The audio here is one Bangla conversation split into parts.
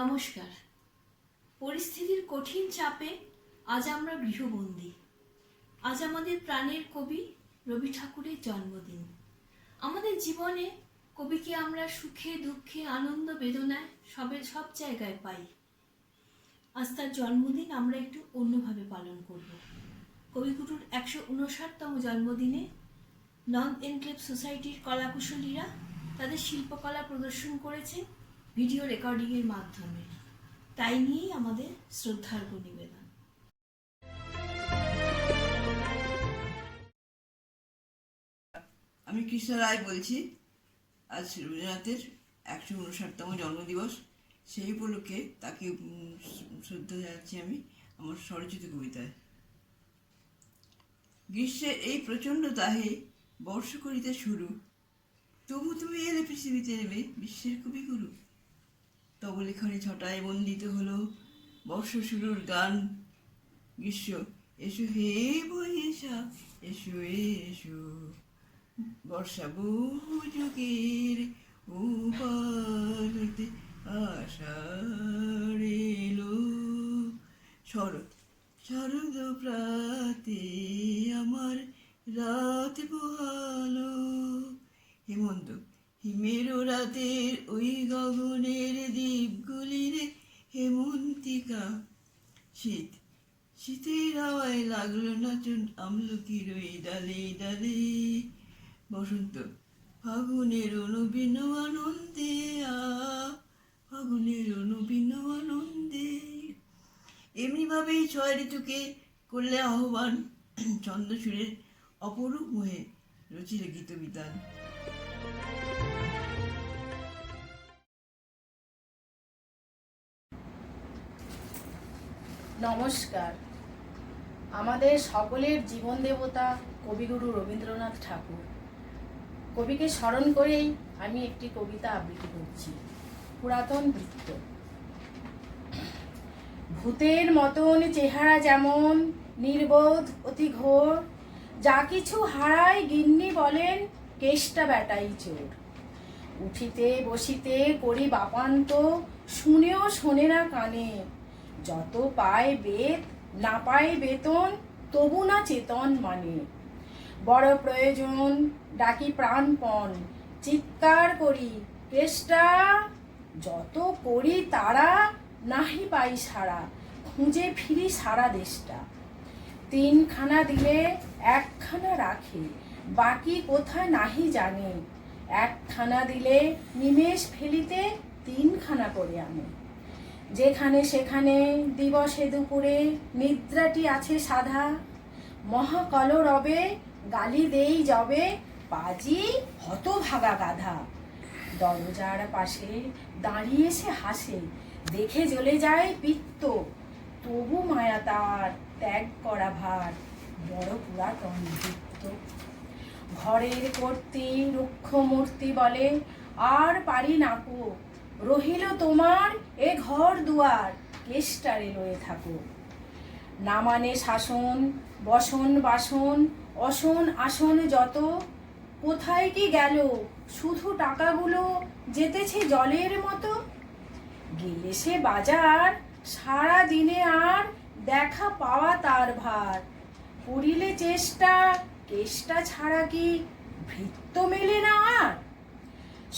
নমস্কার। পরিস্থিতির কঠিন চাপে আজ আমরা গৃহবন্দী। আজ আমাদের প্রাণের কবি রবি ঠাকুরের জন্মদিন। আমাদের জীবনে কবিকে আমরা সুখে দুঃখে আনন্দ বেদনায় সব জায়গায় পাই। আজ তার জন্মদিন আমরা একটু অন্যভাবে পালন করব। কবিগুরুর 159তম জন্মদিনে নন এনক্লেভ সোসাইটির কলাকুশলীরা তাদের শিল্পকলা প্রদর্শন করেছে ভিডিও রেকর্ডিংয়ের মাধ্যমে। তাই নিয়েই আমাদের শ্রদ্ধার্ঘ্য নিবেদন। আমি কৃষ্ণ রায় বলছি। আজ রবীন্দ্রনাথের 159তম জন্মদিবস। সেই উপলক্ষে তাকে শ্রদ্ধা জানাচ্ছি আমি আমার স্বরচিত কবিতায়। গ্রীষ্মের এই প্রচণ্ড দাহে বর্ষ করিতে শুরু, তবু তুমি এলে পৃথিবীতে নেমে বিশ্বের কবিগুরু। তব লেখনে ছটায় বন্দিত হলো বর্ষ শুরুর গান। গ্রীষ্ম এসো হে বৈশাখ এসো এসো, বর্ষা বহু যুগের উপার হইতে আষাঢ় এলো। শরৎ শরদ প্রাতে আমার রাত পোহালো। হেমন্ত হিমের রাতের ওই গগনের দ্বীপগুলির হেমন্তিকা। শীত শীতের হাওয়ায় লাগলো নাচন আমলকির ওই ডালে ডালে। বসন্ত ফাগুনের নবীন আনন্দে, ফাগুনের নবীন আনন্দে। এমনিভাবেই 6 ঋতুকে করলে আহ্বান, ছন্দসুরের অপরূপ মোহে রচিলে গীত বিতান। নমস্কার। আমাদের সকলের জীবন দেবতা কবিগুরু রবীন্দ্রনাথ ঠাকুর। কবিকে স্মরণ করেই আমি একটি কবিতা আবৃত্তি করছি। পুরাতন বৃত্ত। ভূতের মতন চেহারা যেমন, নির্বোধ অতি ঘোর, যা কিছু হারায় গিন্নি বলেন কেষ্টা বেটাই চোর। উঠিতে বসিতে করি বাপান্ত, শুনেও শোনে না কানে। যত পায় বেদ না পায় বেতন, তবু না চেতন মানে। বড় প্রয়োজন ডাকি প্রাণপণ, চিৎকার করি কেষ্টা। যত করি তারা নাহি পাই সারা, খুঁজে ফিরি সারা দেশটা। 3খানা দিলে 1খানা রাখে, বাকি কোথায় নাহি জানে। 1খানা দিলে নিমেষ ফেলিতে 3খানা করে আনে। যেখানে সেখানে দিবসে দুপুরে নিদ্রাটি আছে সাধা। মহাকলরবে গালি দেই যবে, পাজি হতভাগা গাধা। দরজার পাশে দাঁড়িয়ে সে হাসে, দেখে জ্বলে যায় পিত্ত। তবু মায়া তার ত্যাগ করা ভার, বড় পুরাতন বৃত্ত। ঘরের কর্ত্রী রুক্ষ মূর্তি বলে, আর পারি নাকো। রহিল তোমার এ ঘর দুয়ার, কেষ্টারে লয়ে থাকো। না মানে শাসন বসন বাসন, অসন আসন যত। কোথায় কি গেল শুধু টাকাগুলো, যেতেছে জলের মতো। গেলে সে বাজার সারা দিনে আর, দেখা পাওয়া তার ভার। করিলে চেষ্টা কেষ্টা ছাড়া কি ভৃত্য মেলে না আর।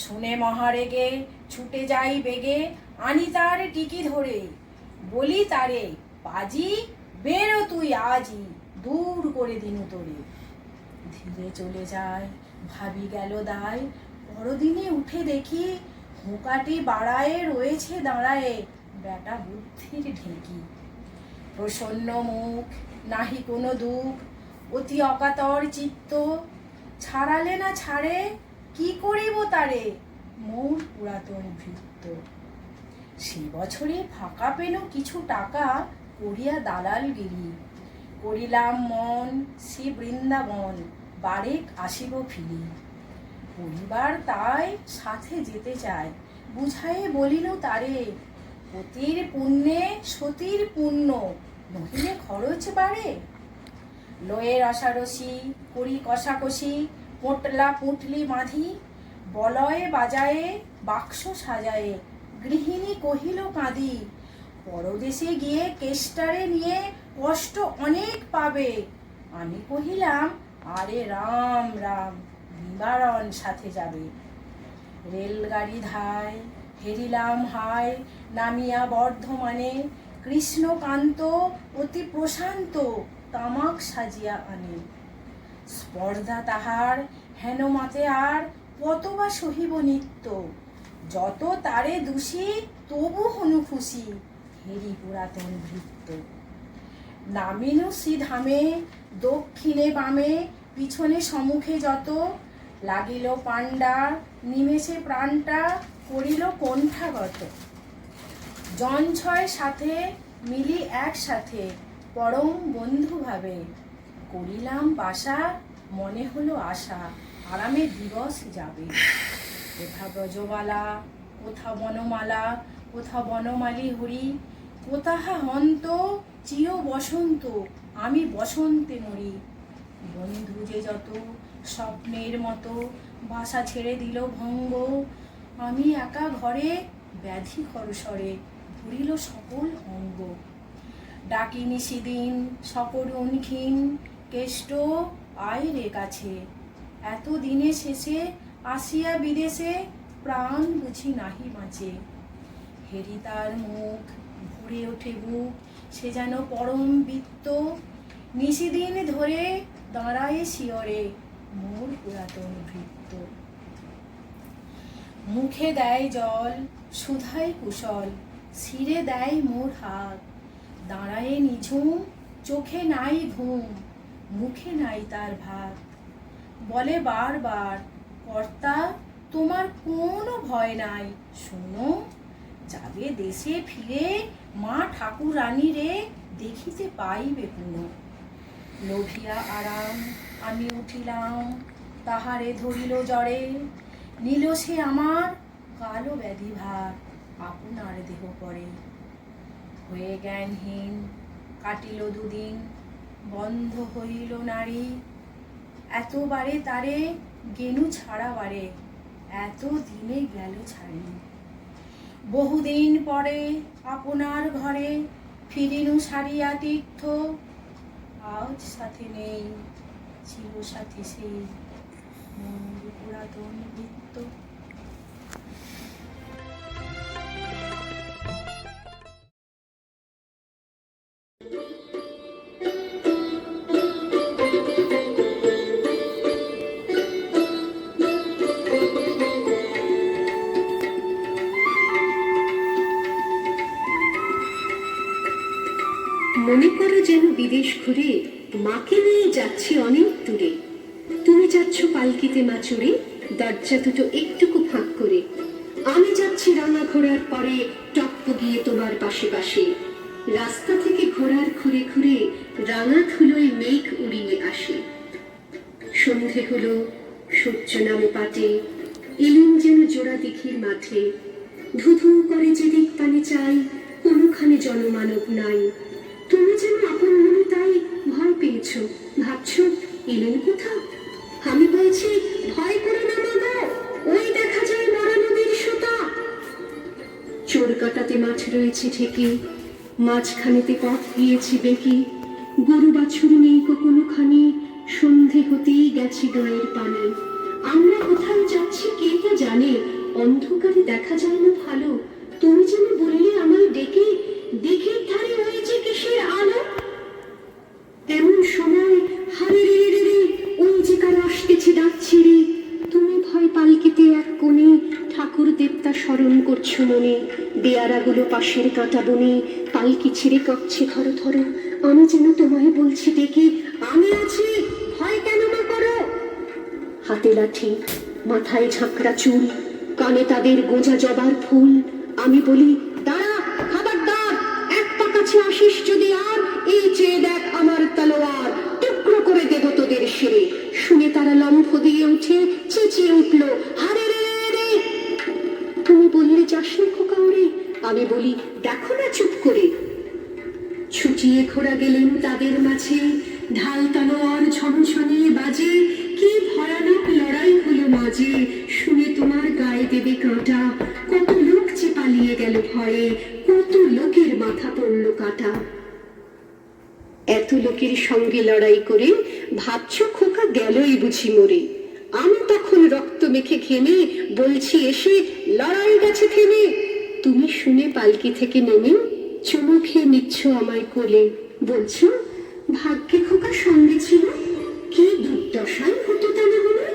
শুনে মহারেগে ছুটে যাই বেগে, আনি তার টিকি ধরে। বলি তারে, পাজি বেরো তুই আজই, দূর করে দিনু তোরে। ধীরে চলে যায় ভাবি গেল দায়, পরদিনে উঠে দেখি হুঁকাটি বাড়ায়ে রয়েছে দাঁড়ায়ে বেটা বুদ্ধির ঢেকি। প্রসন্ন মুখ নাহি কোনো দুঃখ, অতি অকাতর চিত্ত। ছাড়ালে না ছাড়ে কি করিব তারে, মোর পুরাতন ভৃত্য। সে বছরে ফাঁকা পেল কিছু টাকা, করিয়া দালালগিরি। করিলাম মন শ্রী বৃন্দাবন, বারেক আসিব ফিরি। পরিবার তাই সাথে যেতে চায়, বুঝায়ে বলিল তারে। পতির পুণ্যে সতীর পুণ্য, নহিলে খরচ বাড়ে। লয়ে রসারসি করি কষাকষি, পোটলা পুঁটলি বাঁধি। বলয়ে বাজায়ে বাক্স সাজায়ে, গৃহিণী কহিল কাঁদি, পরদেশে গিয়ে কেষ্টারে নিয়ে কষ্ট অনেক পাবে। আমি কহিলাম, আরে রাম রাম, নিবারণ সাথে যাবে। রেলগাড়ি ধায়, হেরিলাম হায়, নামিয়া বর্ধমানে। কৃষ্ণকান্ত অতি প্রশান্ত, তামাক সাজিয়া আনে। স্পর্ধা তাহার হেন মাতে আর, কতবা সহিব নিত্য। যত তারে দোষী, তবু হনু খুশি, হেরি পুরাতন ভৃত্য। নামিনু শ্রীধামে, দক্ষিণে বামে, পিছনে সম্মুখে যত। লাগিল পাণ্ডা, নিমেষে প্রাণটা করিল কণ্ঠাগত। জন ছয় সাথে মিলি একসাথে, পরম বন্ধু ভাবে। করিলাম বাসা, মনে হলো আশা, আরামে দিবস যাবে। কোথা ব্রজবালা, কোথা বনমালা, কোথা বনমালী হরি। কোথাহা হন্ত চির বসন্ত, আমি বসন্তে মরি। বন্ধু যে যত স্বপ্নের মতো, বাসা ছেড়ে দিল ভঙ্গ। আমি একা ঘরে, ব্যাধি করসরে, ধরিল সকল অঙ্গ। ডাকিনি সেদিন সকরুণ ক্ষীণ, কেষ্ট আয় রে কাছে। এত দিনে শেষে আসিয়া বিদেশে, প্রাণ বুঝি নাহি বাঁচে। হেরি তার মুখ, ভরে ওঠে বুক, সে যেন পরম বৃত্ত। নিশিদিন ধরে দাঁড়ায় শিয়রে, মোর পুরাতন ভৃত্য। মুখে দেয় জল, সুধায় কুশল, শিরে দেয় মোর হাত। দাঁড়ায় নিঝুম, চোখে নাই ঘুম, মুখে নাই তার ভাত। বলে বারবার, কর্তা তোমার কোনো ভয় নাই, শোনো। যাবে দেশে ফিরে, মা ঠাকুরানী রে, দেখিতে পাইবে পুনঃ। লোভিয়া আরাম আমি উঠিলাম, তাহারে ধরিল জড়ে। নিল সে আমার কালো ব্যাধি ভার, আপনার দেহ পরে। হয়ে জ্ঞানহীন কাটিল দুদিন, বন্ধ হইল নারী। এতবারে তারে গেনু ছাড়াবারে, এত দিনে গেল ছাড়ি। বহুদিন পরে আপনার ঘরে, ফিরিনু সারিয়া তীর্থ। আজ সাথে নেই, চির সাথী সেই, মোর পুরাতন বৃত্ত। মনে করো যেন বিদেশ ঘুরে, মাকে নিয়ে যাচ্ছি অনেক দূরে। তুমি যাচ্ছ পালকিতে মা চড়ে, দরজা দুটো একটুকু ফাঁক করে। আমি যাচ্ছি রাঙা ঘোড়ার পরে, টপ্প গিয়ে তোমার পাশে পাশে। রাস্তা থেকে ঘোড়ার খুঁড়ে খুঁড়ে, রাঙা ধুলোয় মেঘ উড়িয়ে আসে। সন্ধে হলো, সূর্য নামে পাটে, এলুম যেন জোড়া দিঘির মাঠে। ধুধু করে যেদিক পানে চাই, কোনোখানে জনমানব নাই। তুমি যেন আপন মনে তাই ভয় পেয়েছ, ভাবছ এলেন কোথাও। আমি বলছি, ভয় করে না মাগো, ওই দেখা যায় মরা নদীর সোতা। চোর কাটাতে মাঠ রয়েছে ঠেকে, মাঝখানেতে পথ গিয়েছে বেঁকে। গরু বাছুর নেই কোনোখানে, সন্ধে হতেই গেছে গায়ের পানে। আমরা কোথায় যাচ্ছি কে তো জানে, অন্ধকারে দেখা যায় না ভালো। তুমি যেন বললে আমায় ডেকে, দিঘির ধারে হয়েছে কিসের আলো। এমন সময় হারে রে রে রে, ওই যে কার আসতেছে ডাক ছেড়ে। তুমি ভয় পালকিতে এক কোণে, ঠাকুর দেবতা স্মরণ করছো মনে। বেয়ারাগুলো পাশের কাঁটা বনে, পালকি ছেড়ে কাঁপছে থর থর। আমি যেন তোমায় বলছি ডেকে, আমি আছি, ভয় কেন না করো। হাতে লাঠি, মাথায় ঝাঁকড়া চুল, কানে তাদের গোঁজা জবার ফুল। আমি বলি, দাঁড়া খবরদার, এক পা কাছে আসিস যদি আর, এই চেয়ে দেখ আমার তলোয়ার, টুকরো করে দেব তোদের শিরে। শুনে তারা লম্ফ দিয়ে উঠে চেঁচিয়ে উঠল, হারে রে রে। তুমি বললে যাসনি খোকা ওরে। আমি বলি, দেখো না চুপ করে। ছুটিয়ে ঘোড়া গেলেন তাদের মাঝে, ঢাল তলোয়ার ঝনঝনিয়ে বাজে। কি ভয়ানক লড়াই হলো মাঝে, শুনে তোমার গায়ে দেবে কাঁটা। কত লোক যে পালিয়ে ভয়ে কত লোকের মাথা পড়ল কাটা। এত লোকের সঙ্গে লড়াই করে ভাবছ খোকা গেলই বুঝি মরে। আমি তখন রক্ত মেখে ঘেমে বলছি এসে লড়াই গেছে থেমে। তুমি শুনে পালকি থেকে নেমে চুমু খেয়ে নিচ্ছ আমায় কোলে, বলছো ভাগ্যে খোকা সঙ্গে ছিল, কি দুর্দশাই হতো তা না হলে।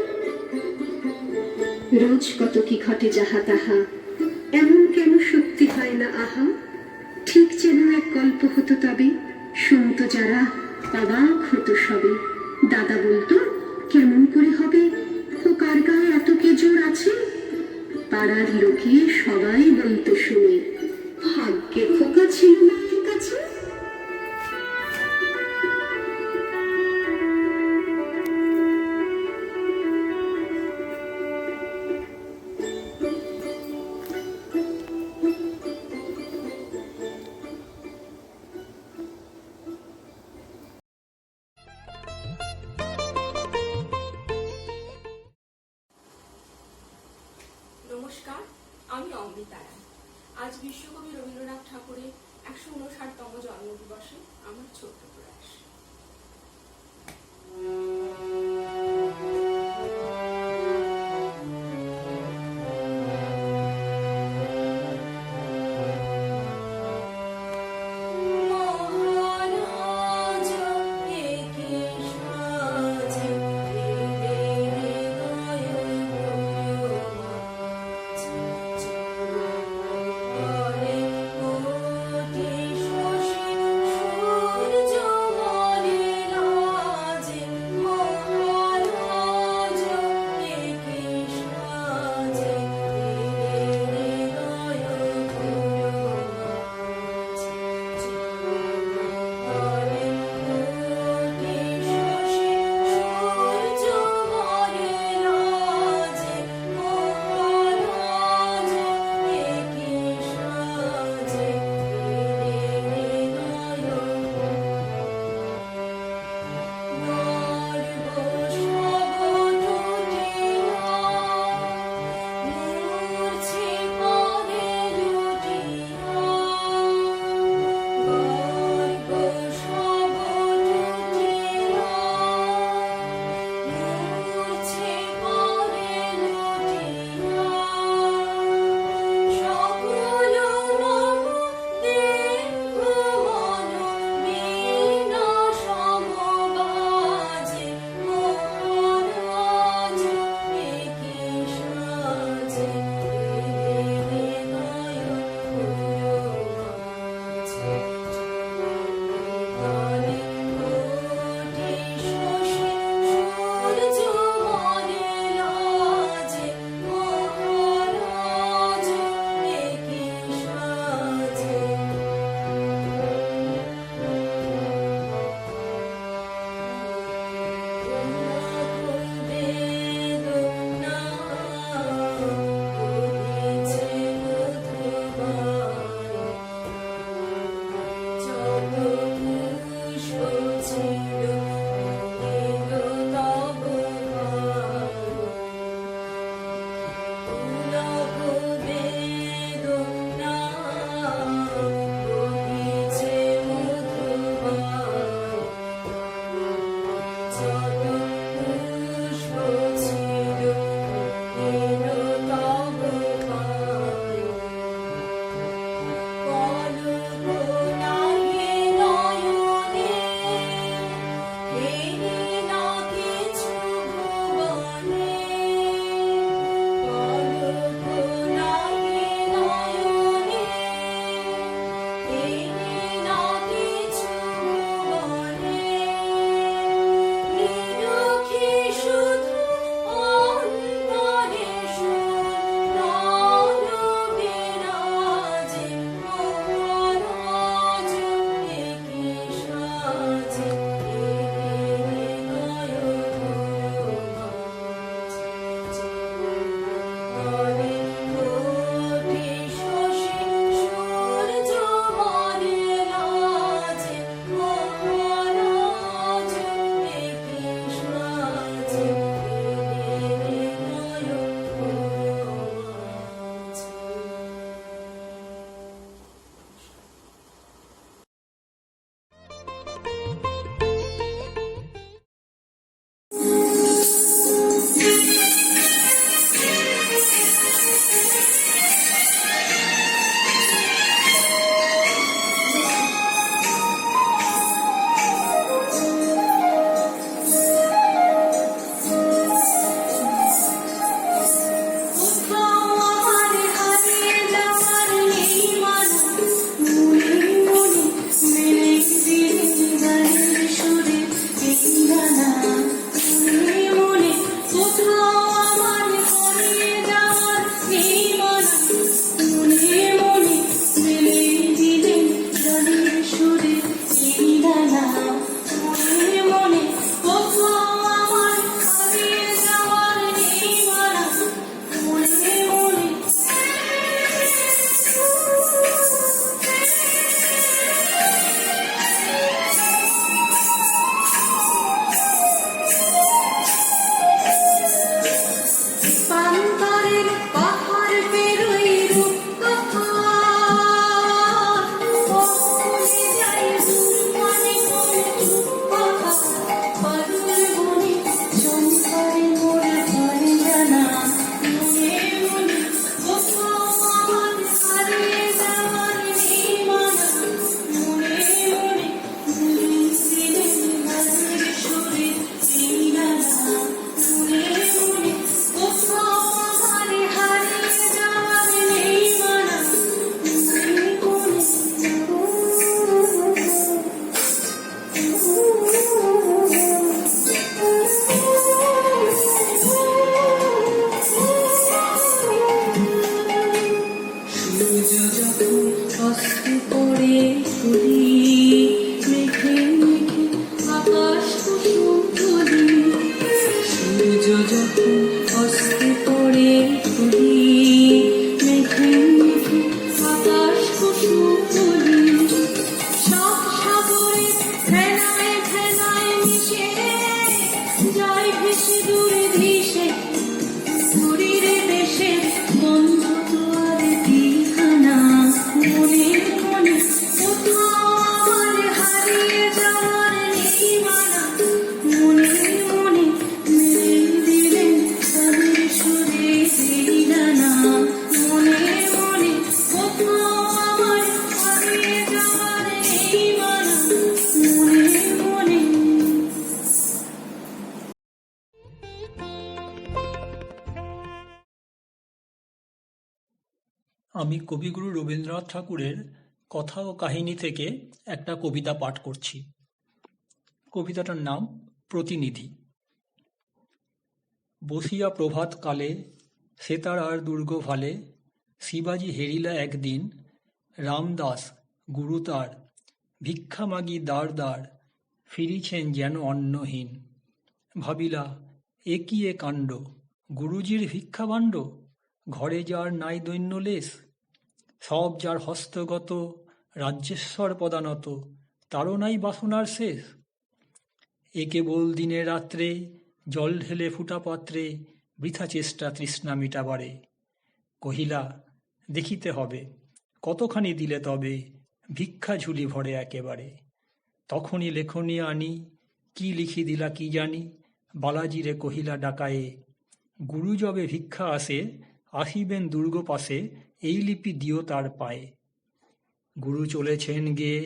রোজ কত কি ঘটে যাহা তাহা, এমন কেন সত্যি হয় না আহা। ঠিক যেন এক গল্প হতো তবে, শুনতো যারা অবাক হতো সবে। দাদা বলতো কেমন করে হবে, খোকার গায়ে এত কে জোর আছে। পাড়ার লোকে সবাই বলতো শুনে, ভাগ্যে খোকা ছিল মায়ের কাছে। নমস্কার, আমি অমৃতা রায়। আজ বিশ্বকবি রবীন্দ্রনাথ ঠাকুরের 159তম জন্মদিবসে আমার ছোট্ট প্রয়াস। শশী সূর্য মনে লাজে হস্তে পড়ে তুলি মেঘে মেঘে আকাশ কুসুম তুলি সব সাগরে ফেনায় ফেনায় মিশে যায় ভেসে দূরে ভেসে শরীরে দেশে বন্ধ তোয়ার দিখানা মনে মনে কোথাও আমার হারিয়ে যাওয়ার নেই মানা মনে মনে মেরে দিলেন তাদের সুরে দিলানা মনে মনে কোথাও আমার হারিয়ে যাওয়ার নেই মানা মনে মনে। আমি কবিগুরু রবীন্দ্রনাথ ঠাকুরের কথা ও কাহিনী থেকে একটা কবিতা পাঠ করছি। কবিতাটার নাম প্রতিনিধি। বসিয়া প্রভাত কালে সেতার আর দুর্গ ভালে শিবাজি হেরিলা একদিন রামদাস গুরু তার ভিক্ষা মাগি দ্বার দ্বার ফিরিছেন যেন অন্নহীন। ভাবিলা এ কি এ কাণ্ড, গুরুজির ভিক্ষাভাণ্ড, ঘরে যার নাই দৈন্য লেশ, সব যার হস্তগত রাজ্যেশ্বর পদানত, তারও নাই বাসনার শেষ। এ কেবল দিনে রাত্রে জল ঢেলে ফুটা পাত্রে বৃথা চেষ্টা তৃষ্ণা মিটাবারে। কহিলা দেখিতে হবে কতখানি দিলে তবে ভিক্ষা ঝুলি ভরে একেবারে। তখনই লেখনী আনি কি লিখি দিলা কি জানি, বালাজিরে কহিলা ডাকায়ে গুরু যবে ভিক্ষা আসে আসিবেন দুর্গ পাশে এই লিপি দিও তার পায়ে। গুরু চলেছেন গেয়ে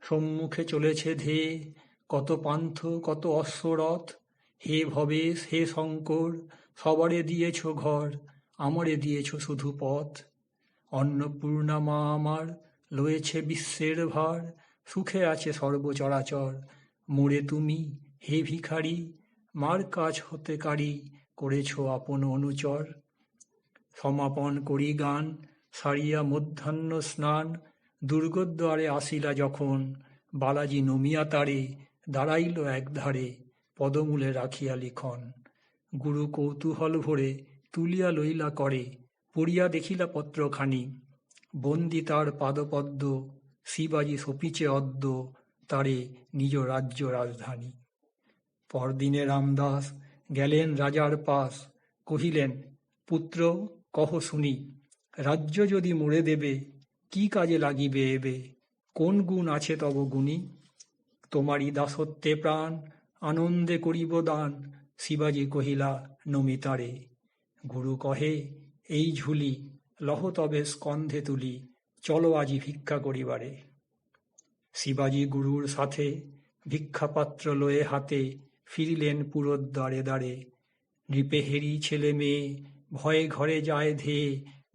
সম্মুখে চলেছে ধেয়ে কত পান্থ কত অশ্বরথ, হে ভবেশ হে শঙ্কর সবারে দিয়েছ ঘর আমারে দিয়েছ শুধু পথ। অন্নপূর্ণা মা আমার লয়েছে বিশ্বের ভার, সুখে আছে সর্বচরাচর, মোরে তুমি হে ভিখারি মার কাজ হতে কারি করেছ আপন অনুচর। সমাপন করি গান সারিয়া মধ্যাহ্ন স্নান, দুর্গদ্বারে আসিলা যখন বালাজি নমিয়া তারে দাঁড়াইল একধারে পদমূলে রাখিয়া লিখন। গুরু কৌতূহল ভরে তুলিয়া লইলা করে পড়িয়া দেখিলা পত্রখানি, বন্দি তার পাদপদ্ম শিবাজি সপিচে অদ্য তারে নিজ রাজ্য রাজধানী। পরদিনে রামদাস গেলেন রাজার পাশ, কহিলেন পুত্র কহ শুনি, রাজ্য যদি মোড়ে দেবে কি কাজে লাগিবে এবে, কোন গুণ আছে তব গুণী। তোমারই দাসত্বে প্রাণ আনন্দে করিব দান, শিবাজি কহিলা নমিতারে। গুরু কহে এই ঝুলি লহ তবে স্কন্ধে তুলি, চলো আজি ভিক্ষা করিবারে। শিবাজি গুরুর সাথে ভিক্ষাপাত্র লয়ে হাতে ফিরিলেন পুরোর দ্বারে দ্বারে। নৃপেহেরি ছেলে মেয়ে ভয়ে ঘরে যায় ধেয়ে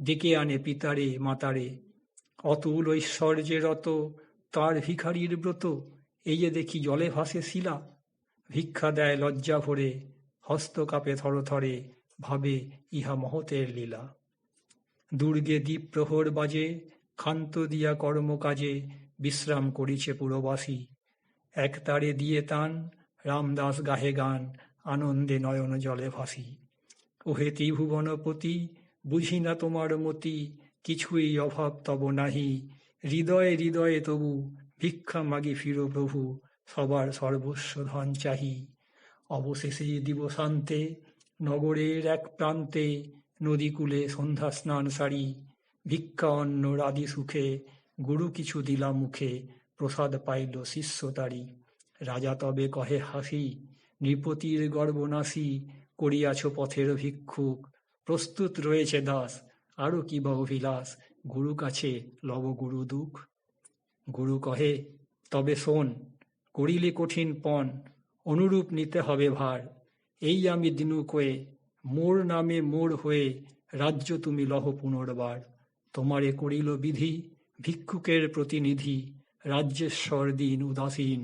ডেকে আনে পিতারে মাতারে। অতুল ঐশ্বর্যের রত তার ভিখারির ব্রত, এই যে দেখি জলে ভাসে শিলা, ভিক্ষা দেয় লজ্জা ভরে হস্ত কাঁপে থরথরে ভাবে ইহা মহতের লীলা। দুর্গে দ্বীপ প্রহর বাজে ক্ষান্ত দিয়া কর্মকাজে বিশ্রাম করিছে পুরবাসী। এক তারে দিয়ে তান রামদাস গাহে গান আনন্দে নয়ন জলে ভাসি। ওহে ত্রিভুবনপতি বুঝি না তোমার মতি, কিছুই অভাব তব নাহি, হৃদয়ে হৃদয়ে তবু ভিক্ষা মাগি ফিরো প্রভু, সবার সর্বস্ব ধন চাহি। অবশেষে দিবসান্তে নগরের এক প্রান্তে নদীকূলে সন্ধ্যা স্নান সারি, ভিক্ষা অন্ন রাদি সুখে গুরু কিছু দিলা মুখে, প্রসাদ পাইল শিষ্য তারি। রাজা তবে কহে হাসি, নৃপতির গর্বনাশী করিয়াছ পথের ভিক্ষুক, প্রস্তুত রয়েছে দাস আরো কি বা অভিলাষ, গুরু কাছে লব গুরু দুঃখ। গুরু কহে তবে শোন, করিলে কঠিন পণ অনুরূপ নিতে হবে ভার, এই আমি দিনু কয়ে মোর নামে মোর হয়ে রাজ্য তুমি লহ পুনর্বার। তোমারে করিল বিধি ভিক্ষুকের প্রতিনিধি, রাজ্যেশ্বর দিন উদাসীন,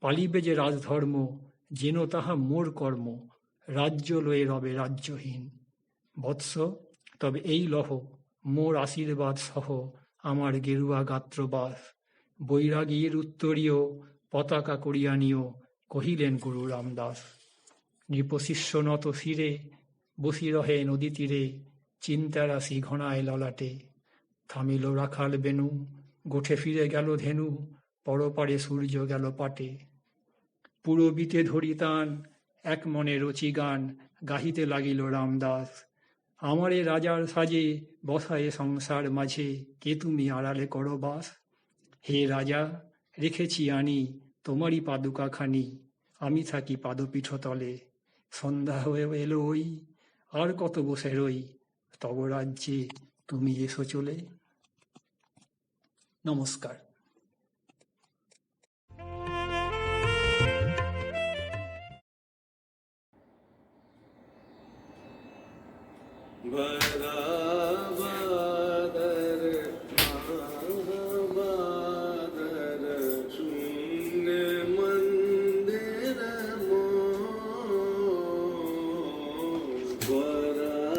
পালিবে যে রাজধর্ম যেন তাহা মোর কর্ম, রাজ্য লয়ে রবে রাজ্যহীন। বৎস তবে এই লহ মোর আশীর্বাদ সহ আমার গেরুয়া গাত্রবাস, বৈরাগীর উত্তরীয় পতাকা করিয়া নিও, কহিলেন গুরু রামদাস। নৃপশিষ্য নত শিরে বসি রহে নদী তীরে, চিন্তা রাশি ঘনায় ললাটে। থামিল রাখাল বেনু, গোঠে ফিরে গেল ধেনু, পরপারে সূর্য গেল পাটে। পুরবিতে ধরি তান, এক মনে রচি গান, গাহিতে লাগিল রামদাস। আমারে রাজার সাজে, বসায়ে সংসার মাঝে, কে তুমি আড়ালে করো বাস। হে রাজা, রেখেছি আনি তোমারই পাদুকা খানি, আমি থাকি পাদপীঠ তলে। সন্ধ্যা হয়ে এলো ওই, আর কত বসে রই, তব রাজ্যে তুমি এসো চলে। নমস্কার। बराबर महाबादर शून्य मंदिर बराबर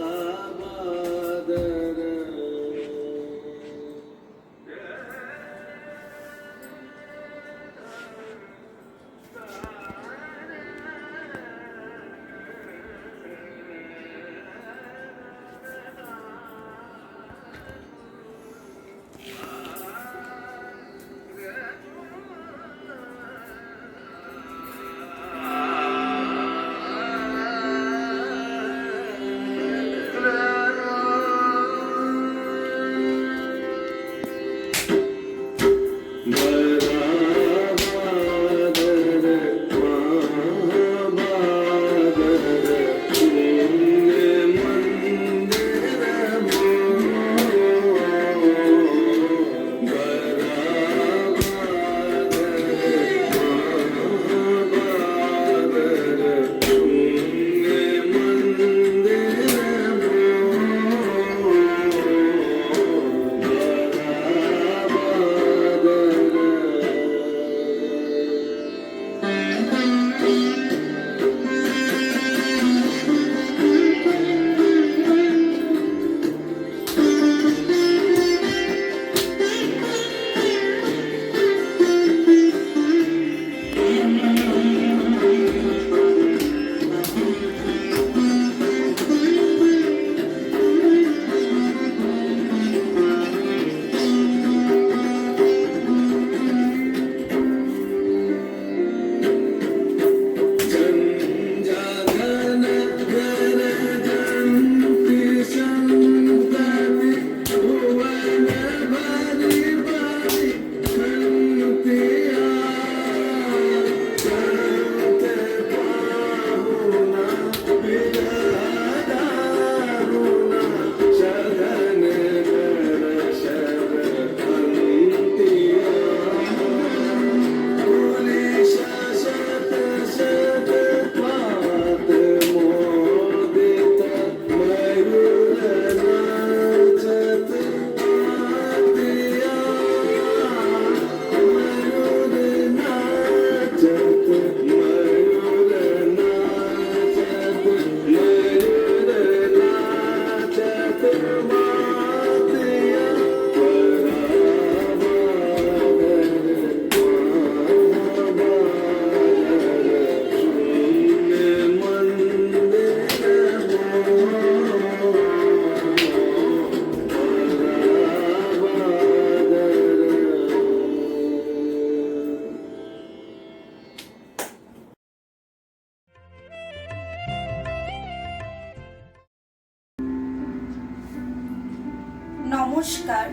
নমস্কার।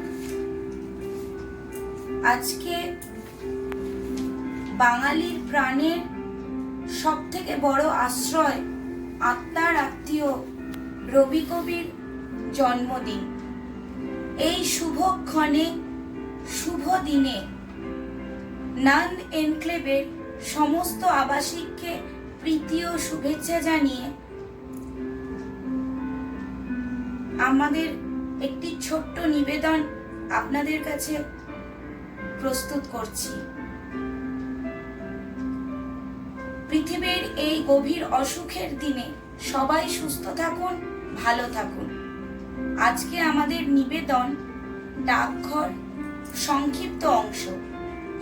আজকে বাঙালির প্রাণের সব থেকে বড় আশ্রয়, আত্মার আত্মীয় রবি কবির জন্মদিন। এই শুভক্ষণে, শুভ দিনে নান্দ এনক্লেভের সমস্ত আবাসিককে প্রীতি ও শুভেচ্ছা জানিয়ে আমাদের একটি ছোট্ট নিবেদন আপনাদের কাছে প্রস্তুত করছি। পৃথিবীর এই গভীর অসুখের দিনে সবাই সুস্থ থাকুন, ভালো থাকুন। আজকে আমাদের নিবেদন ডাকঘর সংক্ষিপ্ত অংশ,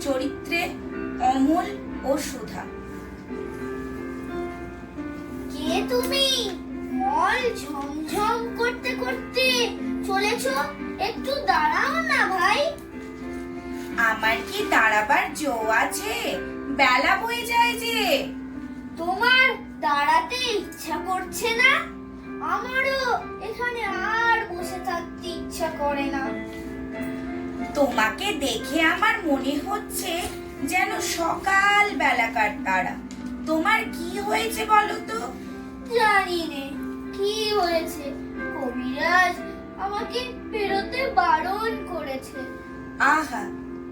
চরিত্রে অমল ও সুধা। কে তুমি? মল ঝমঝম করতে করতে চলেছো, একটু দাঁড়াও না ভাই। আমার কি দাঁড়াবার জো আছে? বেলা বয়ে যায় যে। তোমার দাঁড়াতে ইচ্ছা করছে না? আমারও এখানে আর বসে থাকতে ইচ্ছা করে না। তোমাকে দেখে আমার মনে হচ্ছে যেন সকাল বেলাকার তারা। তোমার কি হয়েছে বলো তো? জানি নে কি হয়েছে, কবিরাজ আমাকে বেরোতে বারণ করেছে। আহা,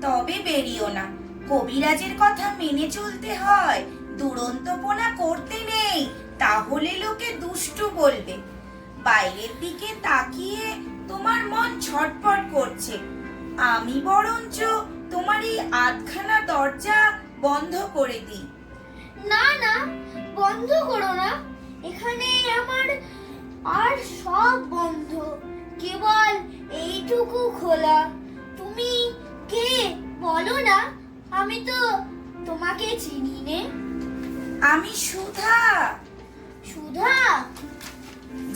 তবে বেরিও না। কবিরাজের কথা মেনে চলতে হয়, দুরন্তপনা করতে নেই, তাহলে লোকে দুষ্টু বলবে। বাইরের দিকে তাকিয়ে তোমার মন ছটফট করছে। আমি বরঞ্চ তোমার এই আধখানা দরজা বন্ধ করে দিই। না না, বন্ধ করো না, এখানে আমার আর সব বন্ধ, কেবল এইটুকু খোলা। তুমি কে বলো না, আমি তো তোমাকে চিনি নে। আমি সুধা। সুধা?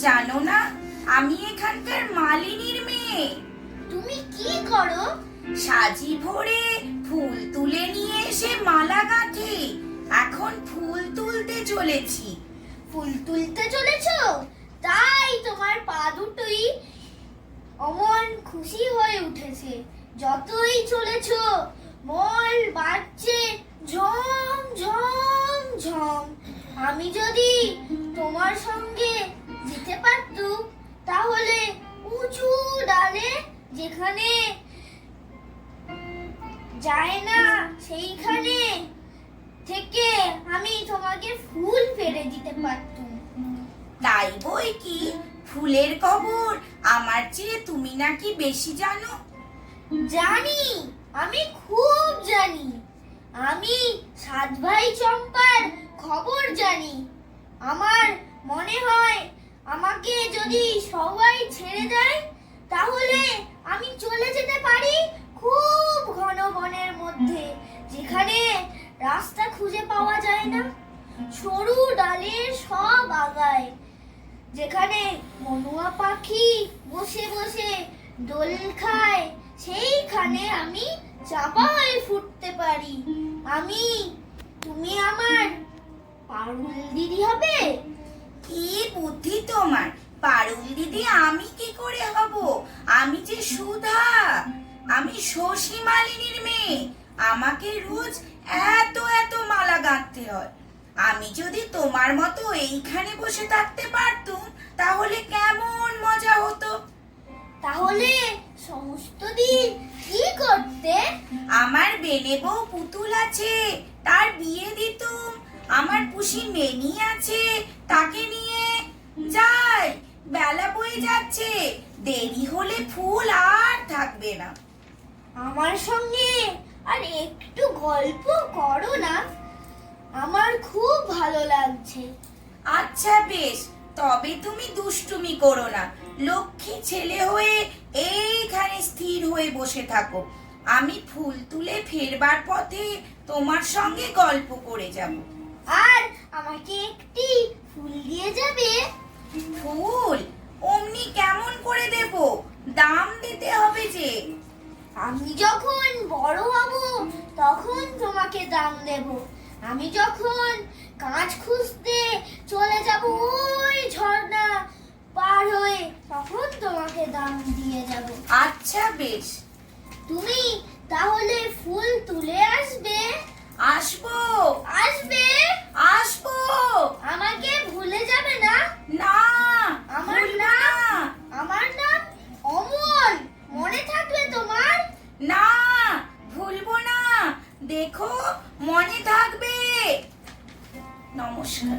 জানো না, আমি এখানকার মালিনীর মেয়ে। তুমি কি করো? সাজি ভরে ফুল তুলে নিয়ে এসে মালা গাঁথি। এখন ফুল তুলতে চলেছি। ফুল তুলতে চলেছো? তাই তোমার পা দুটোই অমন খুশি হয়ে উঠেছে। যতই চলেছো মল বাজছে ঝম ঝম ঝম। আমি যদি তোমার সঙ্গে যেতে পারতুম, তাহলে উঁচু ডালে যেখানে যায় না সেইখানে থেকে আমি তোমাকে ফুল ফেলে দিতে পারতুম। তাই বই কি, ফুলের খবর আমার চেয়ে তুমি নাকি বেশি জানো? জানি, আমি খুব জানি। আমি সাত ভাই চম্পার খবর জানি। আমার মনে হয় আমাকে যদি সবাই ছেড়ে দেয়, তাহলে আমি চলে যেতে পারি খুব ঘন বনের মধ্যে, যেখানে রাস্তা খুঁজে পাওয়া যায় না, সরু ডালের সব আগায়, যেখানে মনুয়া পাখি বসে বসে দোল খায়, সেইখানে আমি চাপা হয়ে ফুটতে পারি। তুমি আমার পারুল দিদি হবে। কি বুদ্ধি তোমার! পারুল দিদি আমি কি করে হব? আমি যে সুধা, আমি শশী মালিনীর মেয়ে। আমাকে রোজ এত এত মালা গাঁথতে হয়। আমি যদি তোমার মতো এইখানে বসে থাকতে পারতুম, তাহলে কেমন মজা হতো। তাহলে সমস্ত দিন কি করতে? আমার বেনে বউ পুতুল আছে, তার বিয়ে দিতুম। আমার পুষি মেনি আছে, তাকে নিয়ে যাই। বেলা বয়ে যাচ্ছে, দেরি হলে ফুল আর থাকবে না। আমার সঙ্গে আর একটু গল্প করো না, আমার খুব ভালো লাগছে। আচ্ছা বেশ, তবে তুমি দুষ্টুমি করো না। লক্ষ্মী ছেলে হয়ে এইখানে স্থির হয়ে বসে থাকো। আমি ফুল তুলে ফেরবার পথে তোমার সঙ্গে গল্প করে যাব। আর আমাকে একটি ফুল দিয়ে যাবে? ফুল অমনি কেমন করে দেব? দাম দিতে হবে যে। আমি যখন বড় হব তখন তোমাকে দাম দেব। আমি যখন কাঁচ খুঁজতে চলে যাব ওই ঝর্ণা পার হয়ে, তখন তোমাকে দাম দিয়ে যাব। আচ্ছা বেশ। তুমি তাহলে ফুল তুলে আসবে? আসবো। আসবে? আসবো। আমাকে ভুলে যাবে না? না, আমার ভুলবো নাম না। আমার নাম অমল, মনে থাকবে তোমার? না, ভুলবো না। দেখো, মনে থাকবে। নমস্কার।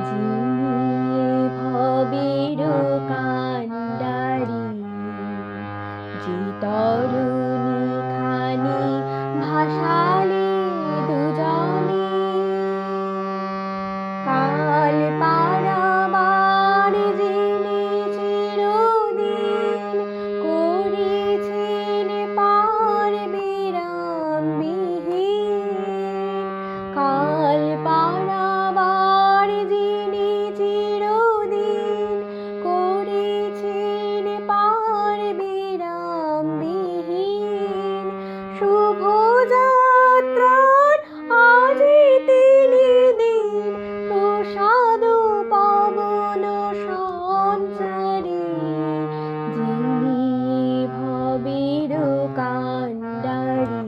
যিনি ভবের কাণ্ডারি, যে তরুণী খানি ভাসালে দুজনে, কাল পারাবার জেনে চিরদিন করেছেন পার বিরাম বিহীন, কাল পারাবার জেনে চিরদিন করেছেন পার বিরাম বিহীন। শুভ যাত্রার আজি তিনি দিন, প্রসাদ পাবন সঞ্চারী, যিনি ভবের কাণ্ডারি,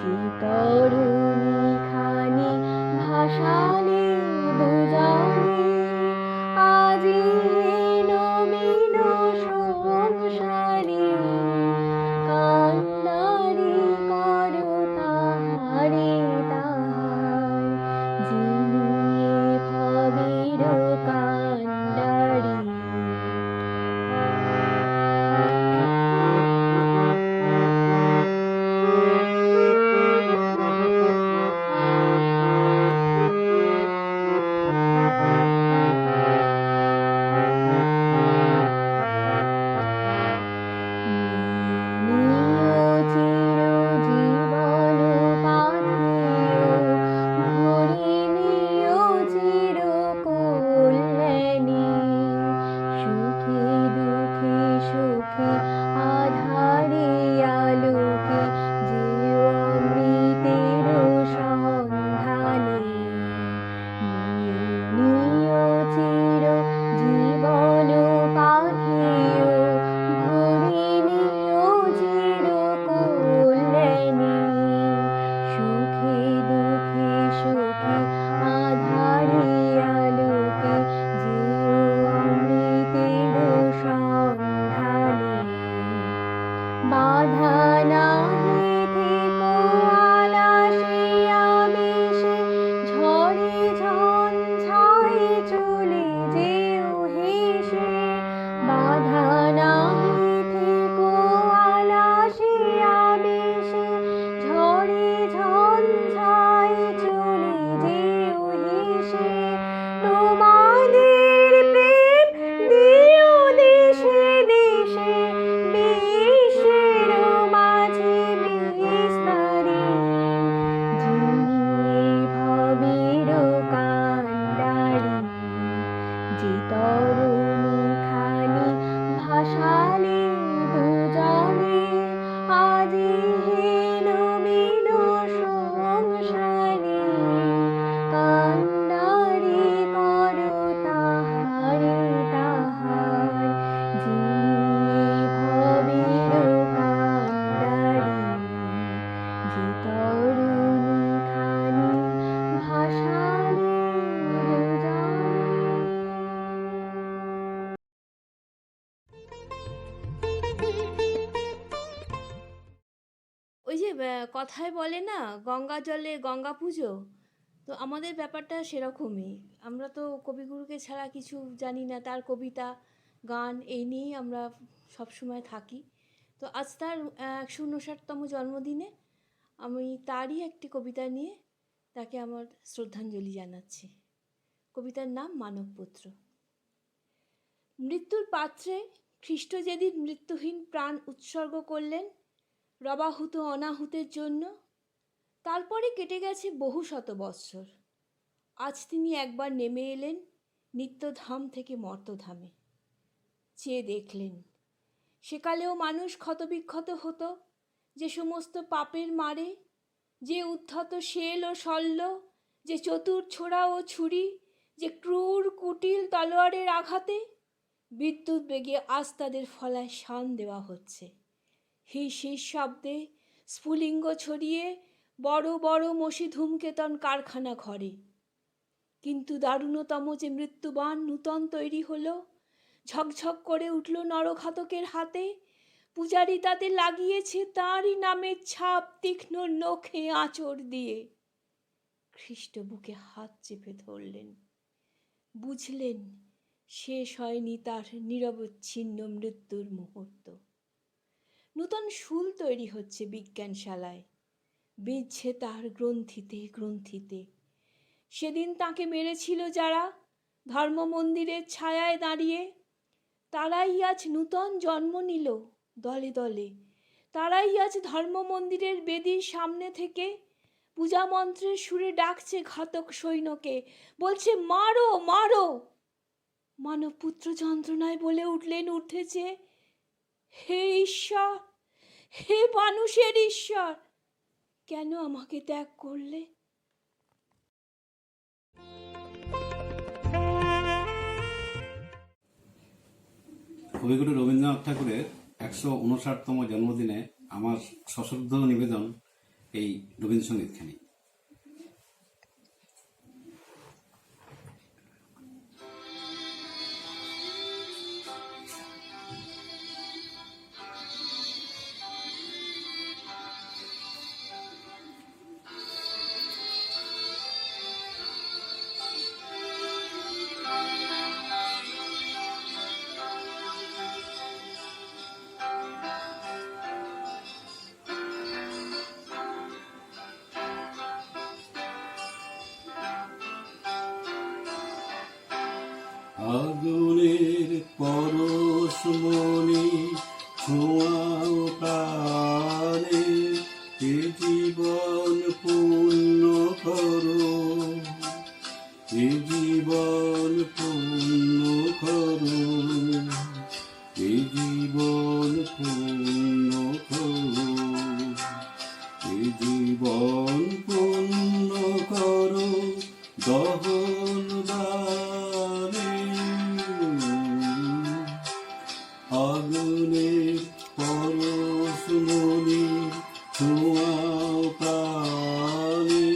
যে তরুণী খানি ভাসালে দুজনে, আজি নবীন সংসারী, কান্ডারি করো তাহারে তাহার, যিনি ভবের কাণ্ডারি। বাধা নাহি থেকো আলাসে আবেশে, ঝড়ে ঝঞ্ঝায় চলে যেও হেসে, বাধা নাহি থেকো আলাসে আবেশে, ঝড়ে ঝঞ্ঝায় চলে যেও হেসে, তোমাদের প্রেম দিও দেশে দেশে, বিশ্বের মাঝে বিস্তারে, যিনি ভবের কাণ্ডারি, যে তরুণী খানি ভাসালে দুজনে, আজি নবীন সংসারী, কান্ডারি করো তাহারে তাহার, যিনি ভবের কাণ্ডারি, যে তরুণী খানি ভাসালে দুজনে। ওই যে কথায় বলে না, গঙ্গা জলে গঙ্গা পুজো, তো আমাদের ব্যাপারটা সেরকমই। আমরা তো কবিগুরুকে ছাড়া কিছু জানি না, তার কবিতা গান এই নিয়েই আমরা সবসময় থাকি। তো আজ তার 159তম জন্মদিনে আমি তারই একটি কবিতা নিয়ে তাকে আমার শ্রদ্ধাঞ্জলি জানাচ্ছি। কবিতার নাম মানবপুত্র। মৃত্যুর পাত্রে খ্রিস্ট যেদিন মৃত্যুহীন প্রাণ উৎসর্গ করলেন রবাহুত অনাহুতের জন্য, তারপরে কেটে গেছে বহু শত বৎসর। আজ তিনি একবার নেমে এলেন নিত্যধাম থেকে মর্তধামে। চেয়ে দেখলেন সেকালেও মানুষ ক্ষতবিক্ষত হতো যে সমস্ত পাপের মারে, যে উদ্ধত শেল ও শল্য, যে চতুর ছোড়া ও ছুরি, যে ক্রূর কুটিল তলোয়ারের আঘাতে বিদ্যুৎ বেগে আজ তাদের ফলায় শান দেওয়া হচ্ছে। হিস হিস শব্দে স্ফুলিঙ্গ ছড়িয়ে বড় বড় মসি ধূমকেতন কারখানা ঘরে। কিন্তু দারুণতম যে মৃত্যুবান নূতন তৈরি হলো, ঝকঝক করে উঠল নরঘাতকের হাতে, পূজারি তাতে লাগিয়েছে তাঁরই নামের ছাপ তীক্ষ্ণ নখে আঁচড় দিয়ে। খ্রিস্ট বুকে হাত চেপে ধরলেন, বুঝলেন শেষ হয়নি তার নিরবচ্ছিন্ন মৃত্যুর মুহূর্ত। নূতন শুল তৈরি হচ্ছে বিজ্ঞানশালায়, বিজছে তার গ্রন্থিতে গ্রন্থিতে। সেদিন তাকে মেরেছিল যারা ধর্ম মন্দিরের ছায়ায় দাঁড়িয়ে, তারাই আজ নূতন জন্ম নিল দলে দলে। তারাই আজ ধর্ম মন্দিরের বেদির সামনে থেকে পূজা মন্ত্রের সুরে ডাকছে ঘাতক সৈন্যকে, বলছে মারো মারো। মানবপুত্র যন্ত্রণায় বলে উঠলেন উঠেছে, হে ঈশ্বর, হে মানুষের ঈশ্বর, কেন আমাকে ত্যাগ করলে? কবিগুরু রবীন্দ্রনাথ ঠাকুরের 159তম জন্মদিনে আমার সশ্রদ্ধ নিবেদন এই রবীন্দ্রসঙ্গীতখানি। আগুনের পরশ মনে ছোঁয়াও প্রাণে, এ জীবন পূর্ণ করো, এ জীবন পূর্ণ করো, এ জীবন পূর্ণ করো, এ জীবন পূর্ণ করো দহন দানে। আগুনের পরশ মনে ছোঁয়াও প্রাণে।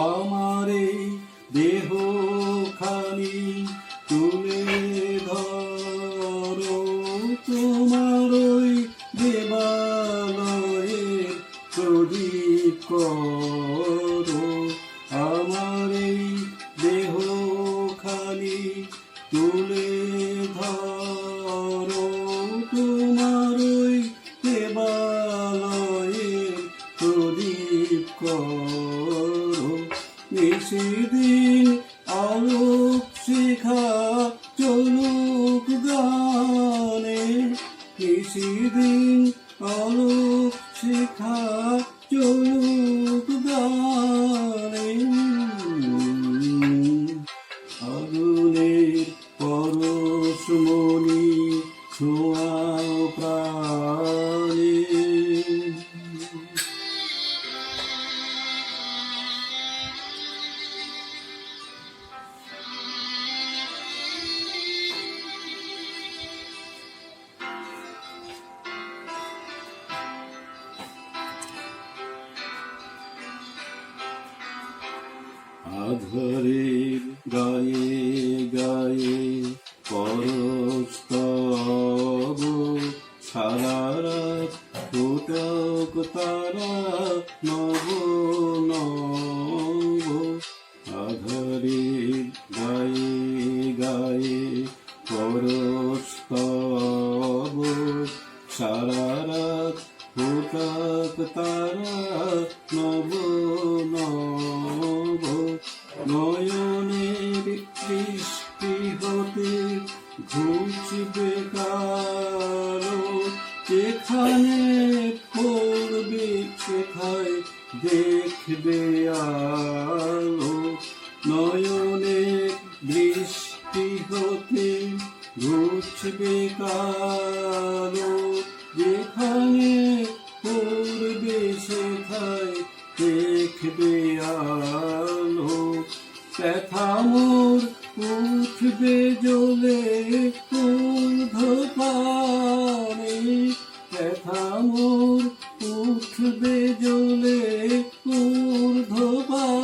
আমার এই দেহ খানি তুলে ধরো, তোমার ওই দেবালয়ে প্রদীপ করো। আমার এই দেহ খানি তুলে ধরো, তোমার ওই দেবালয়ে প্রদীপ করো। নিশিদিন আলোক শিখা চলুক গানে, নিশিদিন আলোক শিখা চলুক গানে। আগুনের পরশ মনি ছোঁয়াও প্রাণে। আধারের গায়ে গায়ে পরশ তব, সারা রাত ফুটক তারা নব নব। আধারের গায়ে গায়ে পরশ তব, সারা রাত ফুটক তারা নব নব। নয়নের দৃষ্টি হতে ঘুচবে কালো, যেখানে পড়বে সেখায় দেখবে আলো। নয়নের দৃষ্টি হতে ঘুচবে কালো, যেখানে পড়বে সেখায় দেখবে আলো। ব্যথা মোর উঠবে জ্বলে ঊর্ধ্বপানে, ব্যথা মোর উঠবে জ্বলে ঊর্ধ্বপানে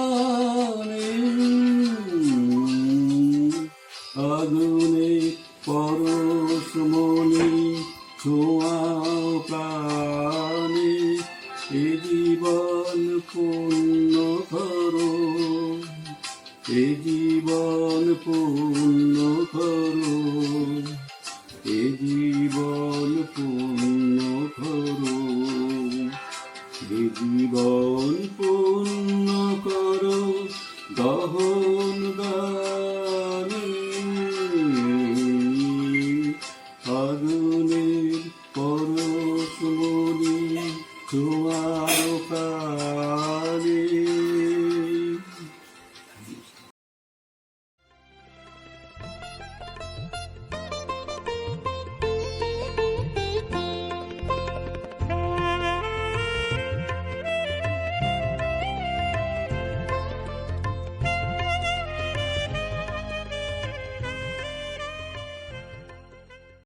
আগুনে পরশমণি ছোঁয়াও প্রাণে এ জীবন পূর্ণ করো, এ জীবন পূর্ণ করো।